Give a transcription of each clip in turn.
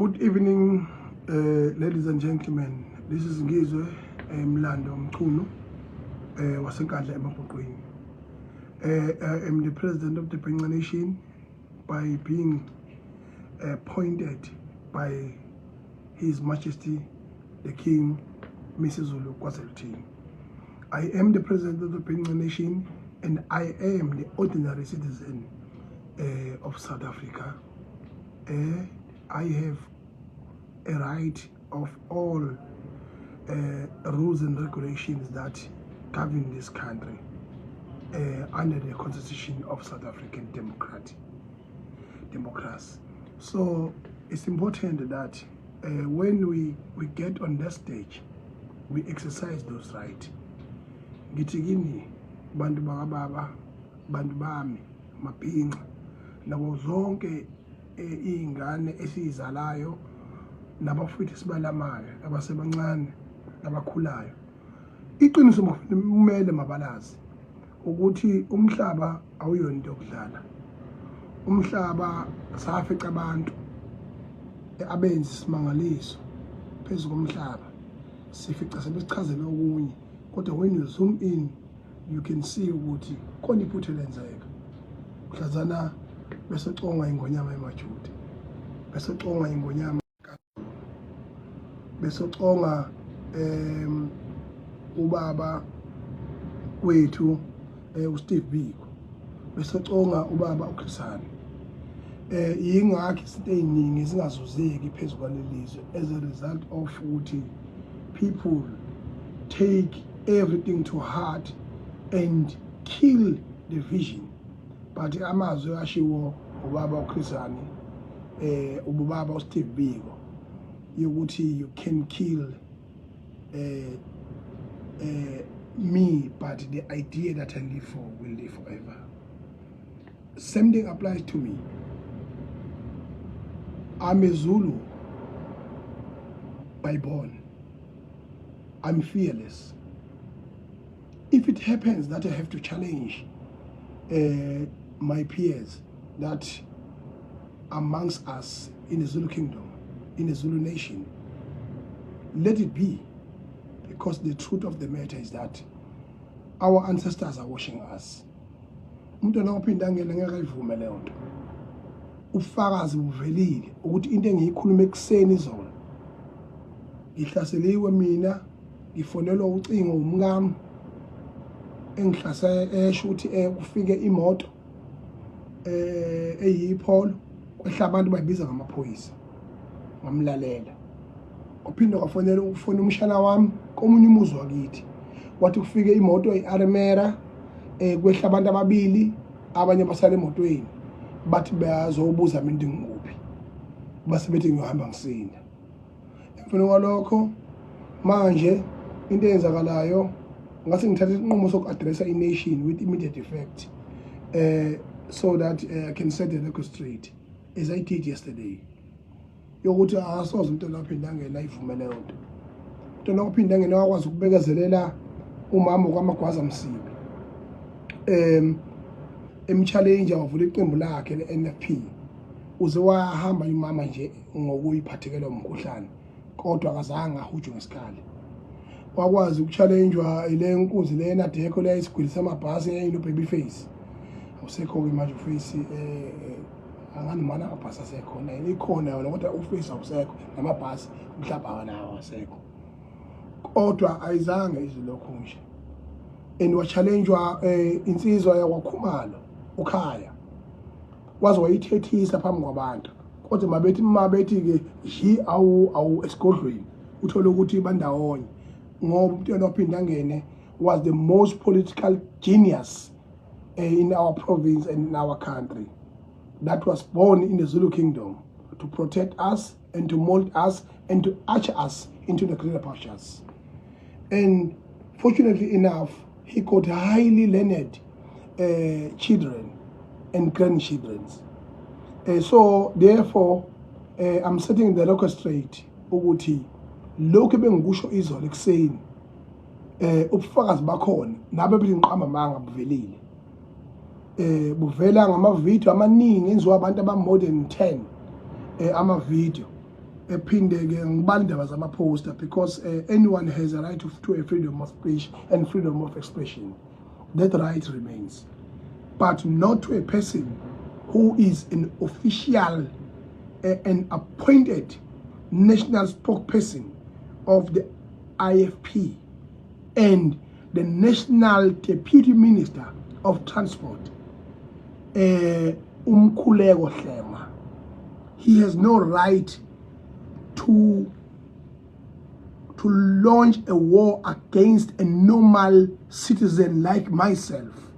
Good evening, ladies and gentlemen. This is Ngizwe Mlando Mchunu wasenkandla eMaphoqweni. I am the president of the Bhinqa Nation by being appointed by His Majesty the King Misuzulu KwaZulu. I am the president of the Bhinqa Nation and I am the ordinary citizen of South Africa. I have a right of all rules and regulations that govern this country under the Constitution of South African democracy. So it's important that when we get on that stage, we exercise those rights. Gitigini, bantu bakababa, bantu bami, mabhinqa, nabo zonke ingane esizalayo nabafowethu sibalamayo abasebancane nabakhulayo. Iqiniso kumele mabalazi ukuthi umhlaba awuyona into yokudlala. Umhlaba safica abantu abenzi isimangaliso phezulu komhlaba, sifica sebesichazela okunye, kodwa when you zoom in you can see ukuthi khona iphutha lenzeka. Mhlazana bese conga ingonyama emajuda, bese conga ingonyama, bese conga ubaba wethu uSteve Biko, bese conga ubaba uKhrisani. Yingakho izinto eziningi zingazuzeki phezulu kwalelizwe as a result of ukuthi people take everything to heart and kill the vision. But amazwi ashiwo ubaba uKhrisani ubaba uSteve Biko yokuthi you can kill me, but the idea that I live for will live forever. Same thing applies to me. I'm a Zulu by born. I'm fearless. If it happens that I have to challenge my peers that amongst us in the Zulu kingdom, in the Zulu nation, let it be, because the truth of the matter is that our ancestors are watching us. Umntwana ophinda ngene ngeke ayivume leyo nto. Ufakazi buvelile ukuthi into engiyikhuluma ekseni izolo ngihlaseliwe mina, ngifonelwa ucingo umngami engihlasela esho ukuthi kufike imoto eyipholo kwehla abantu bayibiza ngamaphoyisa, ngamlalela. Uphinde kwafonela ufona umshana wami komunye umuzi wakithi, wathi kufike imoto eArmera kwehla abantu ababili, abanye basala emotweni, bathi bazobuza mina ngikuphi, base bethi ngiyohamba ngisinda. Emfuna kwalokho manje into eyenzakalayo ngase ngithatha isinqumo soku-addressa i-nation with immediate effect so that I can set the record straight as I did yesterday. Yokuthi asoze umuntu ophinda angena ayivumele leyo nto. Umuntu ophinda angena wakwazi ukubekezelela umama kwaMagwaza Msibi. Emchallenge wavula iqembu lakhe le-NFP. Uze wahamba imama nje ngokuyiphathekela umkhuhlane, kodwa akazange ahujwe ngesikali. Wakwazi ukuchallengewa ile nkunzi le enadekho le isigwili samabhasi eyino Babyface. Awusekho manje uFace angani mana amabhasi asekhona, ikhona yona kodwa uFace awusekho, namabhasi umhlaba nawo asekho. Kodwa ayizange izilokho nje. And wachallengewa insizwa yakwaKhumalo uKhaya. Waze wayithethisa phambi kwabantu. Kodwa mabethi ke ji awu esigodlweni uthola ukuthi bandawonye. Ngoba umuntu ophinda ngene was the most political genius in our province and in our country, that was born in the Zulu kingdom to protect us and to mold us and to usher us into the greater pastures. And fortunately enough, he got highly learned children and grandchildren. So therefore, I'm setting the record straight ukuthi lokho bengikusho izolo ekseni ubufakazi bakhona nabe belinqama manga buvelile. Buvela ngamavideo amaningi enziwa abantu aba more than 10 ama video ephindeke ngibala indaba zama-poster because anyone has a right to a freedom of speech and freedom of expression. That right remains, but not to a person who is an official and appointed national spokesperson of the IFP and the National Deputy Minister of Transport, Umkhuleko Hlema. He has no right to launch a war against a normal citizen like myself.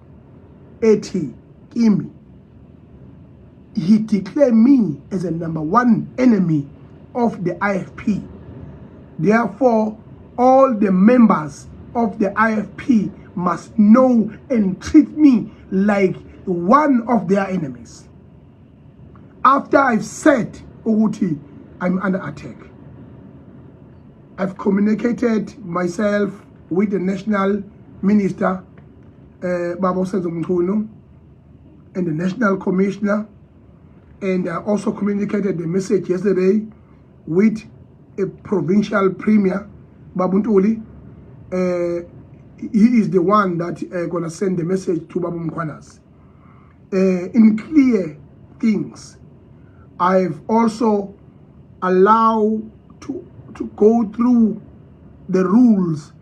Eti Kimi. He declared me as a #1 enemy of the IFP. Therefore, all the members of the IFP must know and treat me like one of their enemies. After I've said, Uguti, I'm under attack, I've communicated myself with the National Minister, Baba Senzo Mkhunu, and the National Commissioner, and I also communicated the message yesterday with a provincial premier, Babu Ntuli. He is the one that gonna send the message to Babu Mkhwanas. In clear things, I've also allowed to go through the rules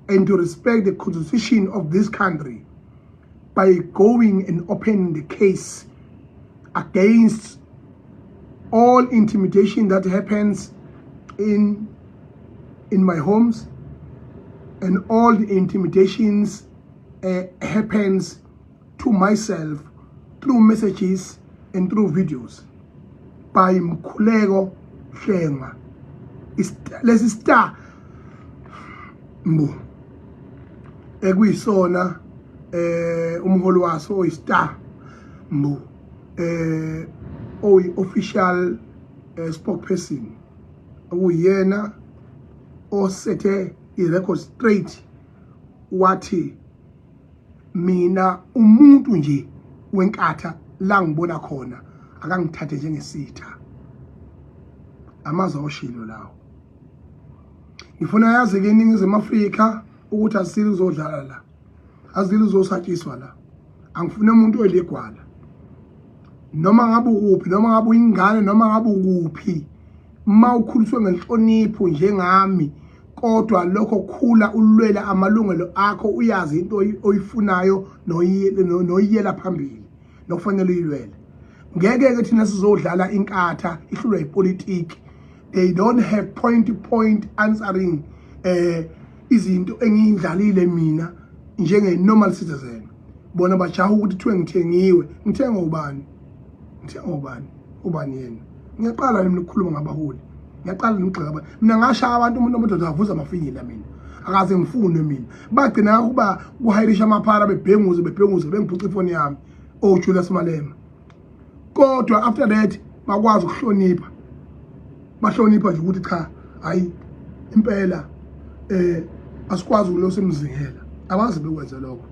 and to respect the constitution of this country by going and opening the case against all intimidation that happens in my homes, and all the intimidations happens to myself through messages and through videos by Mkhuleko Hlema. Let's start mbo ekuyisona umholi waso oyistar mbo official spokesperson uyena osethe i-record straight wathi mina umuntu nje wenkatha la ngibona khona akangithathe njengesitha. Amazwi oshilo lawo. Ngifuna yazi ke iningizimu Afrika ukuthi asile uzodlala la. Azile uzosatshiswa la. Angifune umuntu olegwala. Noma ngabe ukuphi, noma ngabe uyingane, noma ngabe ukuphi. Ma ukhuliswe ngenhlonipho njengami, kodwa lokho khula ulwela amalungelo akho, uyazi into oyifunayo noyiyela phambili nokufanele uyilwele. Ngeke ke thina sizodlala inkatha ihlulwa ipolitiki. They don't have point answering izinto engiyidlalile mina njenge normal citizen. Bona bajaha ukuthi kuthiwe ngithengiwe. Ngithenga ubani? Ngithenga ubani? Ubani yena? Ngiyaqala nami ukukhuluma ngabaholi. Ngiyaqala ngigxeka. Mina ngashaya abantu umuntu omudoda avuza amafinyila mina. Akaze ngifune mina. Bagcina ukuba kuhayirisha amaphara bebhenguze bengiphuca ifoni yami. Oh Julius Malema. Kodwa after that bakwazi ukuhlonipha. Bahlonipha nje ukuthi cha, hayi impela asikwazi ukulosa emzingela. Abazi bekwenza lokho.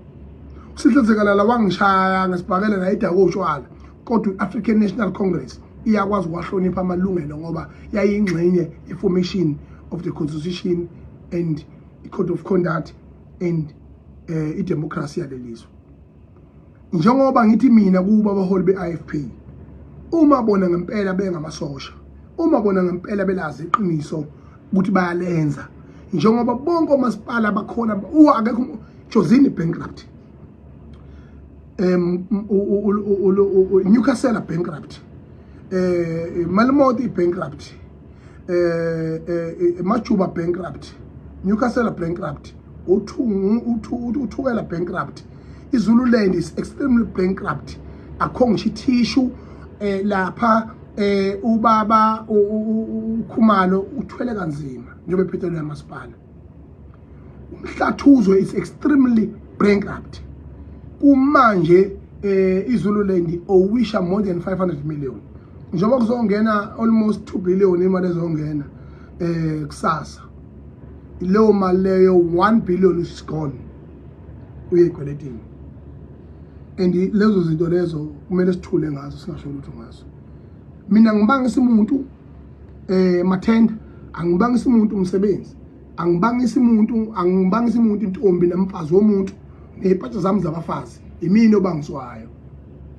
Usihlezekala la wangishaya ngesibhakela la idako utshwala. Kodwa African National Congress iyakwazi ukwahlonipha amalungelo ngoba yayingxenye information of the constitution and the code of conduct and idemocracy yalelizwe. Njengoba ngithi mina kuba abaholi be-IFP, uma bona ngempela bengamasosha, uma bona ngempela belazi iqiniso ukuthi bayalenza, njengoba bonke omasipala abakhona akekho Jozini bankrupt, Newcastle bankrupt, Malamodi bankrupt, Majuba bankrupt, Newcastle bankrupt, Uthukela bankrupt. Zululand is extremely bankrupt. Akho tissue lapha ubaba uKhumalo uthwele kanzima njengoba ephethwe yamasipala. Umhlathuzo is extremely bankrupt. Kumanje iZululand owisha more than 500 million. Njengoba kuzongena almost 2 billion imali ezongena kusasa. Leyo mali leyo 1 billion is gone. Uyekweletini. And lezo zinto lezo kumele sithule ngazo singasho lutho ngazo. Mina ngibanga isimuntu mathenda angibangisa umuntu umsebenzi, angibangisa umuntu intombi namfazi womuntu nezipatsha zami zabafazi imini obangiswayo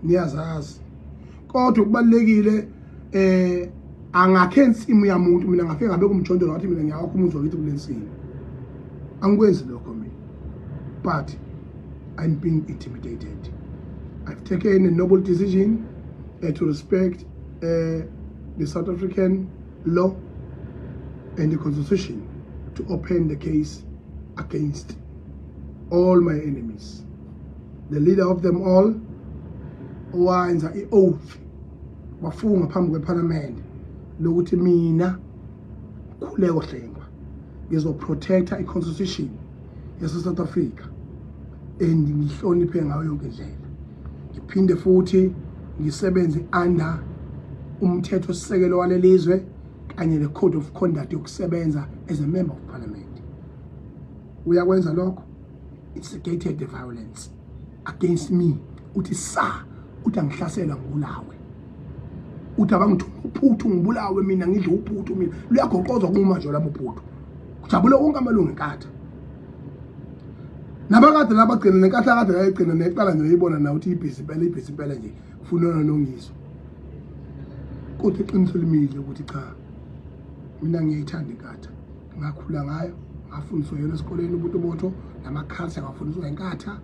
niyazazi. Kodwa kubalekile angakhe insimu yamuntu mina ngafike ngabe kumjondolo ngathi mina ngiyawakho umuzi wakithi kulensini. Angikwenzi lokho mina, but I'm being intimidated. I've taken a noble decision to respect the South African law and the constitution to open the case against all my enemies. The leader of them all owenza i-oath wafunga phambi kweparlament lokuthi mina Khuleko Hlengwa ngizoprotecta i-constitution yase-South Africa and ngihloniphe ngayo yonke indlela. Ngiphinde futhi ngisebenze under umthetho sisekelo walelizwe kanye le code of conduct yokusebenza as a member of parliament. Uyakwenza lokho, instigated the violence against me. Uthi sa uthi angihlasela ngibulawe, uthi abangithuma uphuthu ngibulawe mina ngidle uphuthu mina luyagoqozwa kuma nje labo uphuthu kujabule wonke amalungu enkatha nabakade labagcina nenkatha kade yayigcina neqala nje uyibona na uthi ibhisi impela nje ufuna nongiso kodwa iqiniso limile ukuthi cha mina ngiyayithanda inkatha ngakhula ngayo ngafundiswa yona esikoleni ubutobotho namakhalsa ngafundiswa enkatha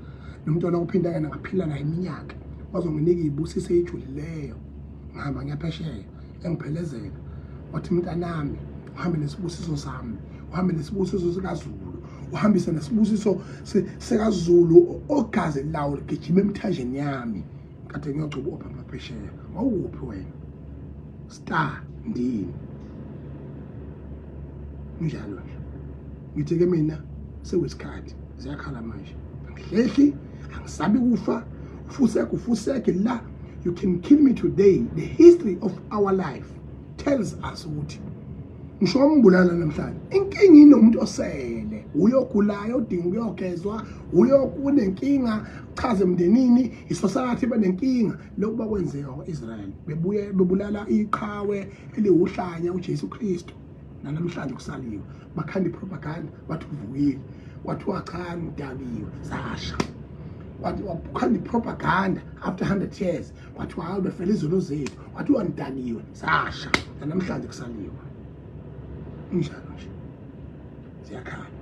nomntwana ophinda yena ngaphila naye iminyaka bazonginika ibusise ejulileyo ngihamba ngiyaphesheya engiphelezela wathi mntanami uhambe nesibusiso sami uhambe nesibusiso sikaZulu uhambise nesibusiso sikaZulu ogazi lawo ligijima emthanjeni yami kade ngiyocuba ophamba phesheya wawuphi wena star ndini njalo nje ngithe ke mina sewesikhathi ziyakhala manje angihlehli angisabi kufa ufuseke la. You can kill me today. The history of our life tells us ukuthi ngisho umbulala namhlanje inkinga inomuntu osele uyogulayo odinga ukuyogezwa uyokunenkinga chaze emndenini isosakathi benenkinga lokuba kwenzeka kwaIsrael bebuye bebulala iqhawe eliwuhlanya uJesu Kristu namhlanje kusaliwe bakhanda propaganda bathi uvukile wathi wachana udabiwe sasha wabukhanda propaganda after 100 years wathi hawu befela izolo zethu wathi wandaniwe sasha namhlanje kusaliwe njalo nje ziyakhala.